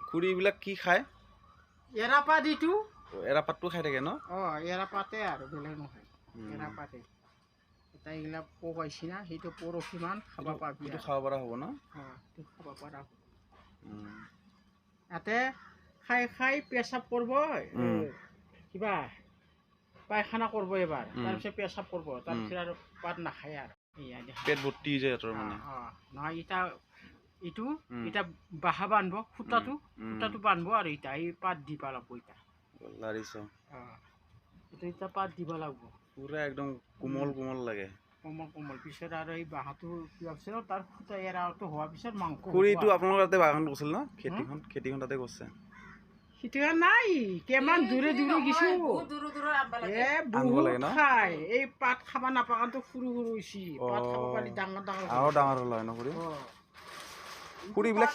খুৰী এইবিলাক কি খায়? এৰাপাত ইটো এৰাপাতটো খাই থাকে ন? এৰাপাতে আৰু বেলেগ নহয় এৰাপাতে এটা এইগিলা পোক আহিছে না সেইটো পৰহিমান খাব পাবি এইটো খাব পৰা হ'ব ন? এইটো খাব পৰা হ'ব উম। ইয়াতে খাই খাই পেচাব কৰিব কিবা পায়খানা কৰিব এবাৰ তাৰপিছত পেচাব কৰিব তাৰপিছত আৰু পাত নাখায় আৰু পেট ভৰ্তি হৈ যায় সিহঁতৰ মানে। নহয় ইটো এতিয়া বাহা বান্ধব সূতাটো বান্ধব আৰু এতিয়া এই পাত দিব লাগিব এতিয়া লাৰিছ এইটো এতিয়া পাত দিব লাগিব পুৰা একদম কোমল কোমল লাগে কোমল কোমল পিছত আৰু এই বাহাটো যোৱাৰ পিছত তাৰ সূতা এৰাটো হোৱাৰ পিছত মাংস খুৰী এইটো আপোনালোকৰ তাতে বাগান কৰিছিল ন? খেতিখন তাতে কৰিছে? সিটোৱা নাই কিমান দূৰে দূৰে গিছো বহুত খাই এই পাত খাব নাপাকাটো সৰু সৰু হৈছে পাত খাব পাৰি ডাঙৰ ডাঙৰ আৰু ডাঙৰ হ'ল হয় ন খুৰী? খুৰী এইবিলাক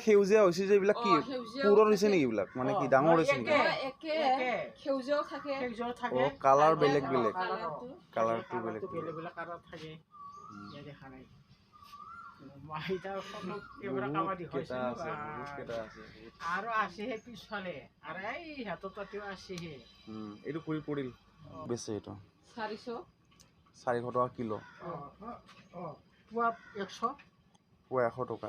সেউজীয়া হৈছে যে এইবিলাক কি পুৰণ হৈছে নেকি এইবিলাক মানে কি ডাঙৰ হৈছে নেকি? কালাৰ বেলেগ বেলেগ কালাৰটো বেলেগ বেলেগ কালাৰ থাকে দেখা নাই আৰু আছেহে পিছফালে আৰু এই সিহঁতৰ তাতেও আছেহে এইটো খুৰী পৰিল বেচে এইটো 400 টকা কিলো পোৱা 100 পোৱা 100 টকা